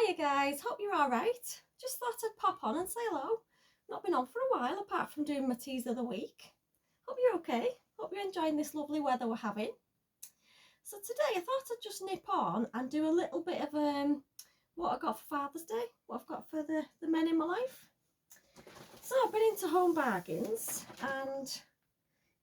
Hiya guys, hope you're alright. Just thought I'd pop on and say hello. Not been on for a while apart from doing my teas of the week. Hope you're okay. Hope you're enjoying this lovely weather we're having. So today I thought I'd just nip on and do a little bit of what I got for Father's Day, what I've got for the men in my life. So I've been into Home Bargains and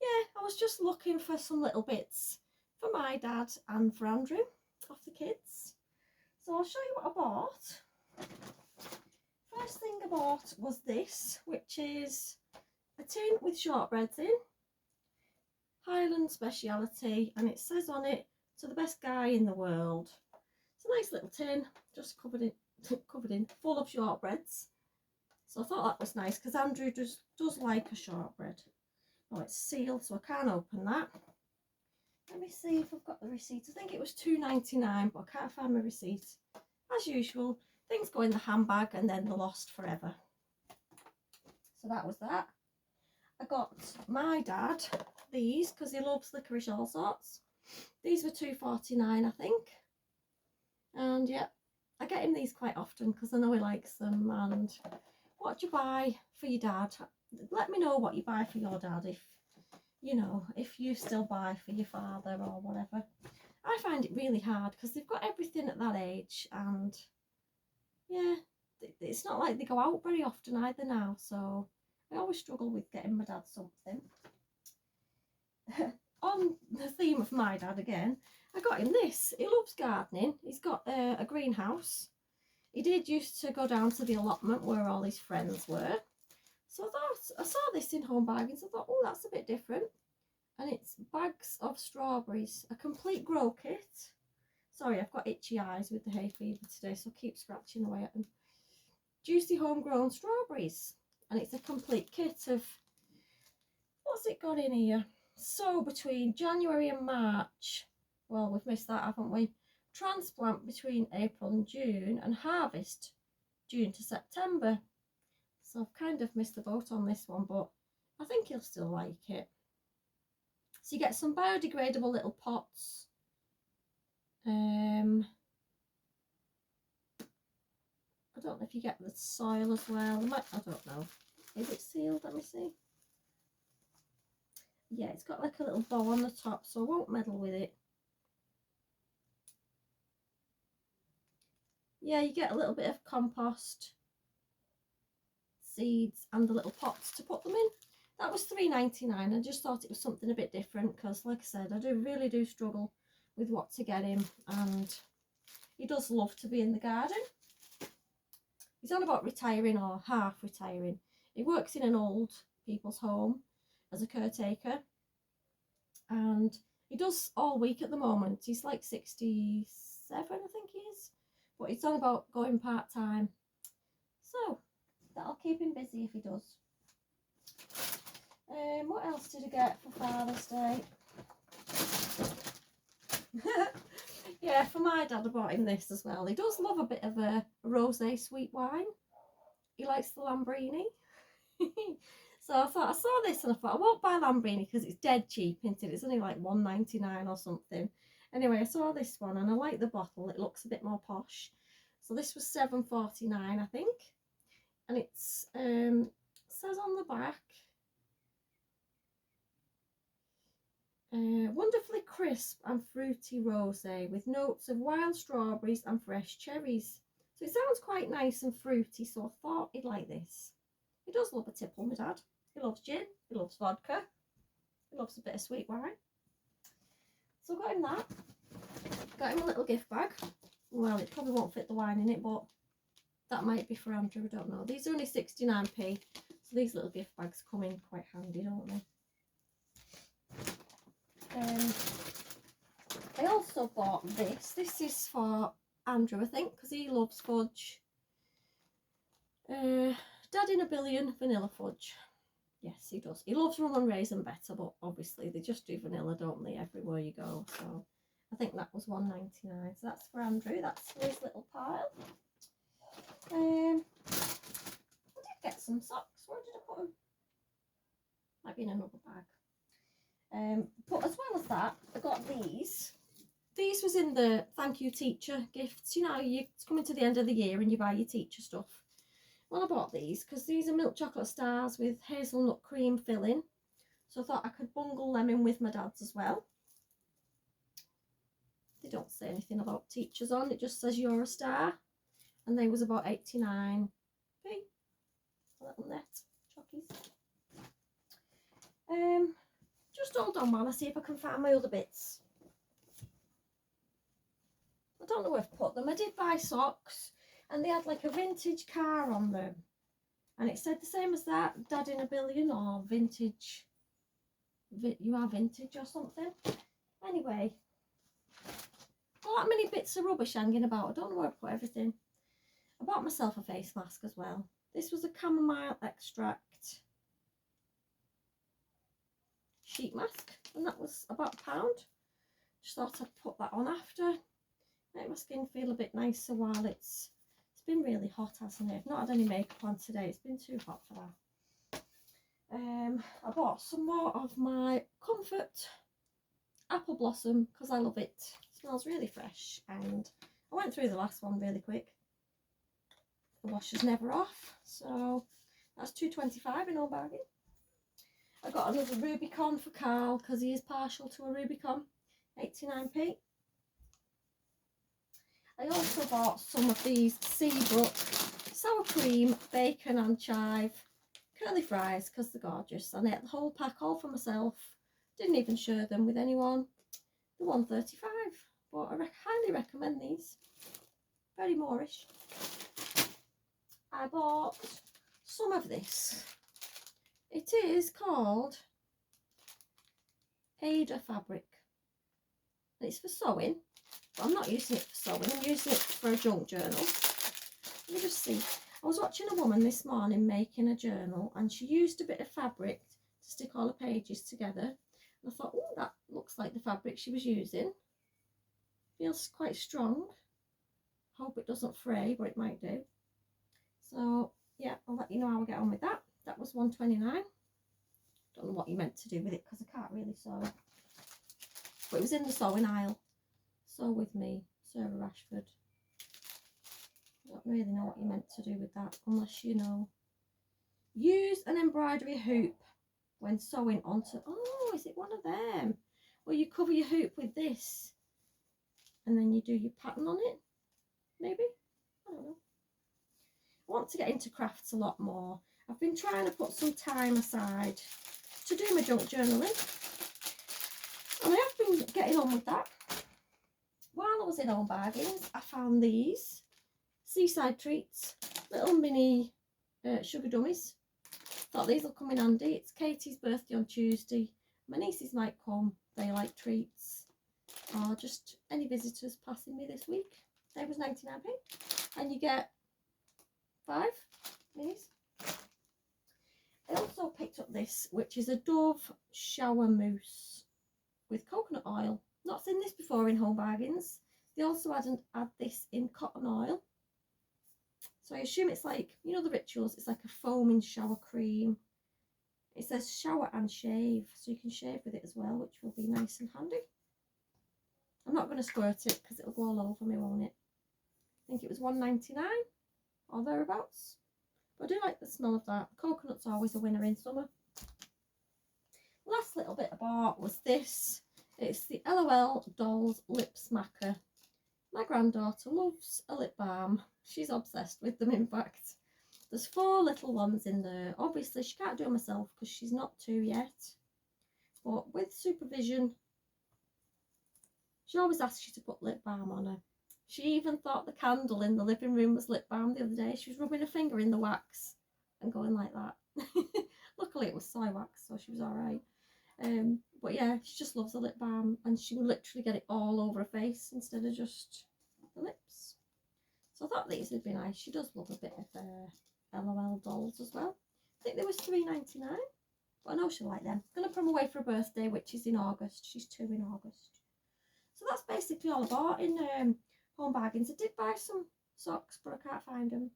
yeah, I was just looking for some little bits for my dad and for Andrew off the kids. So I'll show you what I bought. First thing I bought was this, which is a tin with shortbreads in, Highland speciality, and it says on it, "To the best guy in the world." It's a nice little tin, just covered in full of shortbreads. So I thought that was nice because Andrew does like a shortbread. Oh, it's sealed, so I can't open that. Let me see if I've got the receipt. I think it was £2.99, but I can't find my receipt. As usual, things go in the handbag and then they're lost forever. So that was that. I got my dad these because he loves licorice all sorts. These were £2.49, I think. And yeah, I get him these quite often because I know he likes them. And what do you buy for your dad? Let me know what you buy for your dad, if you know, if you still buy for your father or whatever. I find it really hard because they've got everything at that age, and yeah, it's not like they go out very often either now, so I always struggle with getting my dad something. On the theme of my dad again, I got him this. He loves gardening. He's got a greenhouse. He did used to go down to the allotment where all his friends were. So I saw this in Home Bargains. I thought, oh, that's a bit different. And it's bags of strawberries, a complete grow kit. Sorry, I've got itchy eyes with the hay fever today, so I keep scratching away at them. Juicy homegrown strawberries. And it's a complete kit of, what's it got in here? So between January and March, well, we've missed that, haven't we? Transplant between April and June, and harvest June to September. So I've kind of missed the boat on this one, but I think he'll still like it. So you get some biodegradable little pots. I don't know if you get the soil as well. I don't know. Is it sealed? Let me see. Yeah, it's got like a little bow on the top, so I won't meddle with it. Yeah, you get a little bit of compost, seeds, and the little pots to put them in. That was £3.99. I just thought it was something a bit different because, like I said, I really do struggle with what to get him, and he does love to be in the garden. He's on about retiring or half retiring. He works in an old people's home as a caretaker, and he does all week at the moment. He's like 67, I think he is, but he's on about going part-time, so that'll keep him busy if he does. What else did I get for Father's Day? Yeah, for my dad, I bought him this as well. He does love a bit of a rosé sweet wine. He likes the Lambrini. So I thought, I saw this and I thought, I won't buy Lambrini because it's dead cheap, isn't it? It's only like £1.99 or something. Anyway, I saw this one and I like the bottle. It looks a bit more posh. So this was £7.49, I think. And it's says on the back, wonderfully crisp and fruity rosé with notes of wild strawberries and fresh cherries. So it sounds quite nice and fruity, so I thought he'd like this. He does love a tipple, my dad. He loves gin, he loves vodka, he loves a bit of sweet wine. So I got him that. Got him a little gift bag. Well, it probably won't fit the wine in it, but that might be for Andrew, I don't know. These are only 69p, so these little gift bags come in quite handy, don't they? I also bought this. This is for Andrew, I think, because he loves fudge. Dad in a Billion vanilla fudge. Yes, he does. He loves rum and raisin better, but obviously they just do vanilla, don't they, everywhere you go. So I think that was £1.99. So that's for Andrew. That's for his little pile. I did get some socks. Where did I put them? Might be in another bag. But as well as that, I got these. These was in the thank you teacher gifts. You know, it's coming to the end of the year and you buy your teacher stuff. Well, I bought these because these are milk chocolate stars with hazelnut cream filling. So I thought I could bungle them in with my dad's as well. They don't say anything about teachers on, it just says you're a star. And they was about 89p. A little net chockies. Just hold on while I see if I can find my other bits. I don't know where I've put them. I did buy socks and they had like a vintage car on them. And it said the same as that, Dad in a Billion or vintage. You are vintage or something. Anyway, got that many bits of rubbish hanging about. I don't know where I put everything. I bought myself a face mask as well. This was a chamomile extract sheet mask and that was about £1. Just thought I'd put that on after. Make my skin feel a bit nicer while it's been really hot, hasn't it? I've not had any makeup on today. It's been too hot for that. I bought some more of my Comfort Apple Blossom because I love it. It smells really fresh and I went through the last one really quick. The wash is never off, so that's £2.25 in Old Bargain. I got another Rubicon for Carl because he is partial to a Rubicon, 89p. I also bought some of these Seabrook sour cream, bacon and chive curly fries because they're gorgeous. And I ate the whole pack all for myself. Didn't even share them with anyone. They're £1.35, but I highly recommend these. Very Moorish. I bought some of this. It is called Ada fabric. And it's for sewing, but I'm not using it for sewing. I'm using it for a junk journal. Let me just see. I was watching a woman this morning making a journal and she used a bit of fabric to stick all the pages together. And I thought, oh, that looks like the fabric she was using. Feels quite strong. Hope it doesn't fray, but it might do. So yeah, I'll let you know how I get on with that. That was £1.29. Don't know what you meant to do with it because I can't really sew. But it was in the sewing aisle. Sew with me, Sarah Rashford. I don't really know what you meant to do with that unless you know. Use an embroidery hoop when sewing onto. Oh, is it one of them? Well, you cover your hoop with this and then you do your pattern on it. Maybe? I don't know. I want to get into crafts a lot more. I've been trying to put some time aside to do my junk journaling. And I have been getting on with that. While I was in Home Bargains, I found these Seaside Treats, little mini sugar dummies. Thought these will come in handy. It's Katie's birthday on Tuesday. My nieces might come. They like treats. Or just any visitors passing me this week. They was 99p. And you get 5 minis. I also picked up this, which is a Dove shower mousse with coconut oil. Not seen this before in Home Bargains. They also add this in cotton oil. So I assume it's like, you know the Rituals, it's like a foaming shower cream. It says shower and shave, so you can shave with it as well, which will be nice and handy. I'm not going to squirt it because it'll go all over me, won't it? I think it was £1.99 or thereabouts. But I do like the smell of that. Coconut's always a winner in summer. Last little bit I bought was this. It's the LOL Dolls Lip Smacker. My granddaughter loves a lip balm. She's obsessed with them, in fact. There's 4 little ones in there. Obviously, she can't do it herself because she's not 2 yet. But with supervision, she always asks you to put lip balm on her. She even thought the candle in the living room was lip balm the other day. She was rubbing her finger in the wax and going like that. Luckily, it was soy wax, so she was all right. But yeah, she just loves the lip balm and she would literally get it all over her face instead of just the lips. So I thought these would be nice. She does love a bit of LOL dolls as well. I think they was £3.99, but I know she'll like them. I'm going to put them away for her birthday, which is in August. She's 2 in August. So that's basically all I bought in Home Bargains. I did buy some socks, but I can't find them.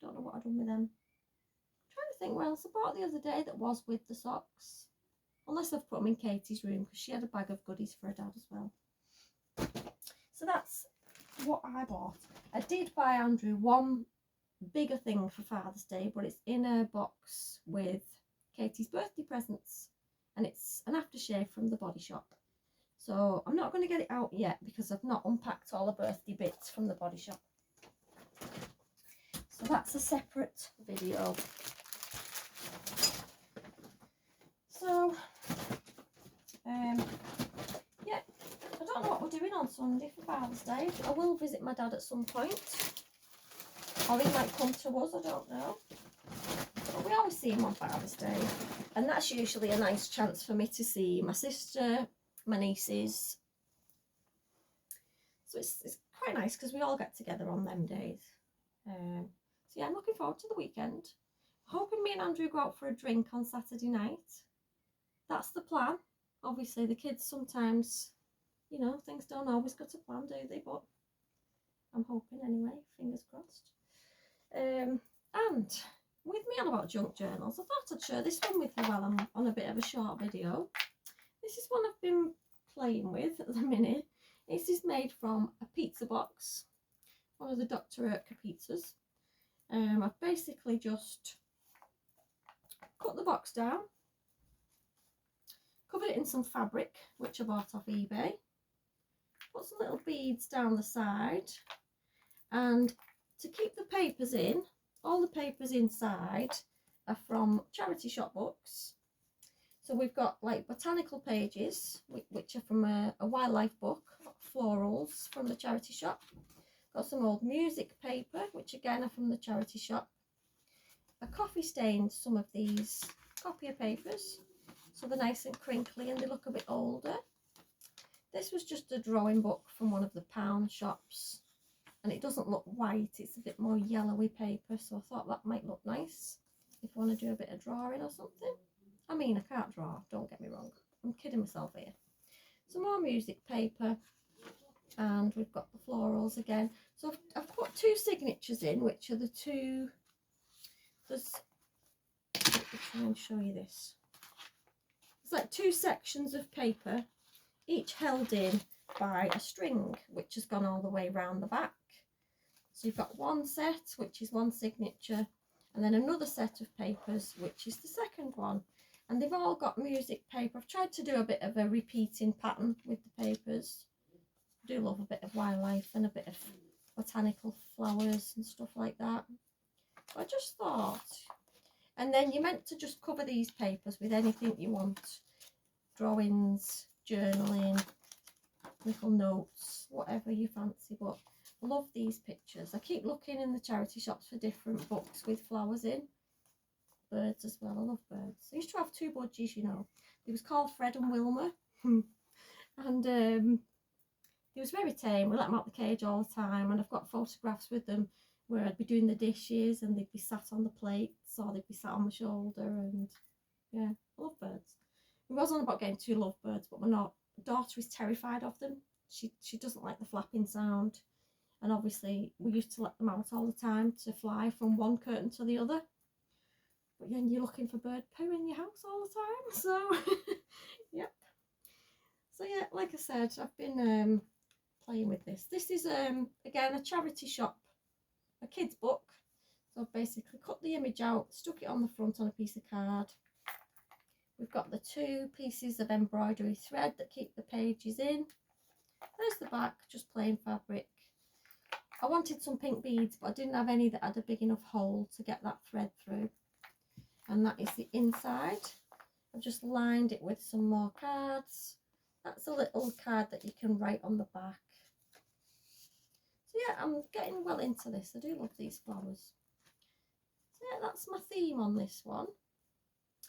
Don't know what I've done with them. I'm trying to think what else I bought the other day that was with the socks. Unless I've put them in Katie's room because she had a bag of goodies for her dad as well. So that's what I bought. I did buy Andrew one bigger thing for Father's Day, but it's in a box with Katie's birthday presents, and it's an aftershave from the Body Shop. So I'm not going to get it out yet because I've not unpacked all the birthday bits from the Body Shop. So that's a separate video. So yeah, I don't know what we're doing on Sunday for Father's Day. I will visit my dad at some point, or he might come to us, I don't know. But we always see him on Father's Day, and that's usually a nice chance for me to see my sister, my nieces. So it's quite nice because we all get together on them days. So yeah, I'm looking forward to the weekend. Hoping me and Andrew go out for a drink on Saturday night. That's the plan. Obviously the kids sometimes, you know, things don't always go to plan, do they? But I'm hoping anyway, fingers crossed. And with me on about junk journals, I thought I'd share this one with you while I'm on a bit of a short video. This is one I've been playing with at the minute. This is made from a pizza box, one of the Dr. Oetker pizzas. I've basically just cut the box down, covered it in some fabric, which I bought off eBay, put some little beads down the side, and to keep the papers in, all the papers inside are from charity shop books. So we've got like botanical pages, which are from a wildlife book, florals from the charity shop. Got some old music paper, which again are from the charity shop. I coffee stained some of these copier papers, so they're nice and crinkly and they look a bit older. This was just a drawing book from one of the pound shops, and it doesn't look white, it's a bit more yellowy paper, so I thought that might look nice if you want to do a bit of drawing or something. I mean, I can't draw, don't get me wrong, I'm kidding myself here. Some more music paper, and we've got the florals again. So I've put two signatures in, which are the two, there's, let me try and show you this. It's like two sections of paper, each held in by a string, which has gone all the way around the back. So you've got one set, which is one signature, and then another set of papers, which is the second one. And they've all got music paper. I've tried to do a bit of a repeating pattern with the papers. I do love a bit of wildlife and a bit of botanical flowers and stuff like that. But I just thought, and then you're meant to just cover these papers with anything you want. Drawings, journaling, little notes, whatever you fancy. But I love these pictures. I keep looking in the charity shops for different books with flowers in. Birds as well, I love birds. I used to have two budgies, you know. They was called Fred and Wilma. And he was very tame. We let them out the cage all the time, and I've got photographs with them where I'd be doing the dishes and they'd be sat on the plates or they'd be sat on my shoulder, and yeah, I love birds. We was on about getting two lovebirds, but my daughter is terrified of them. She doesn't like the flapping sound, and obviously we used to let them out all the time to fly from one curtain to the other. But then you're looking for bird poo in your house all the time, so yep. So yeah, like I said, I've been playing with this. This is again a charity shop, a kid's book. So I've basically cut the image out, stuck it on the front on a piece of card. We've got the two pieces of embroidery thread that keep the pages in. There's the back, just plain fabric. I wanted some pink beads, but I didn't have any that had a big enough hole to get that thread through. And that is the inside. I've just lined it with some more cards. That's a little card that you can write on the back. So yeah, I'm getting well into this. I do love these flowers. So yeah, that's my theme on this one.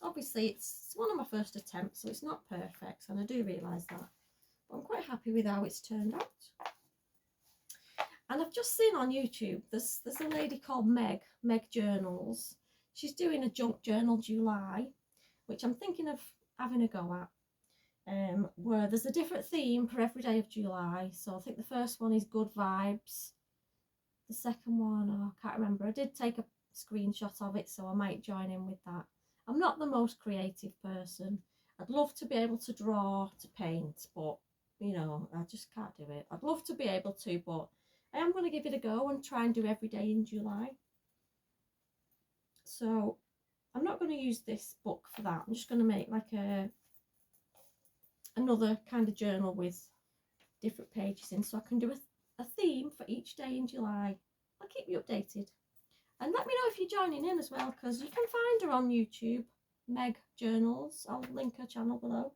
Obviously it's one of my first attempts, so it's not perfect, and I do realise that. But I'm quite happy with how it's turned out. And I've just seen on YouTube, there's a lady called Meg Journals. She's doing a junk journal July, which I'm thinking of having a go at. Where there's a different theme for every day of July. So I think the first one is good vibes. The second one, oh, I can't remember. I did take a screenshot of it, so I might join in with that. I'm not the most creative person. I'd love to be able to draw, to paint, but you know, I just can't do it. I'd love to be able to, but I am going to give it a go and try and do every day in July. So I'm not going to use this book for that. I'm just going to make like another kind of journal with different pages in, so I can do a theme for each day in July. I'll keep you updated. And let me know if you're joining in as well, because you can find her on YouTube, Meg Journals. I'll link her channel below.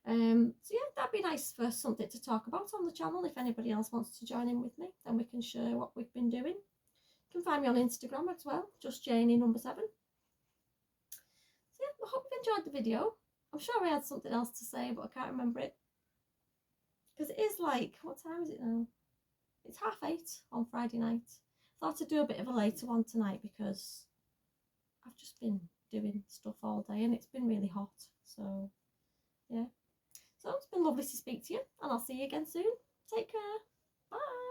So yeah, that'd be nice for something to talk about on the channel. If anybody else wants to join in with me, then we can share what we've been doing. You can find me on Instagram as well, just Janey #7. So yeah, I hope you enjoyed the video. I'm sure I had something else to say, but I can't remember it. Because it is like, what time is it now? It's 8:30 on Friday night. I thought I'd do a bit of a later one tonight because I've just been doing stuff all day and it's been really hot. So yeah. So it's been lovely to speak to you, and I'll see you again soon. Take care. Bye.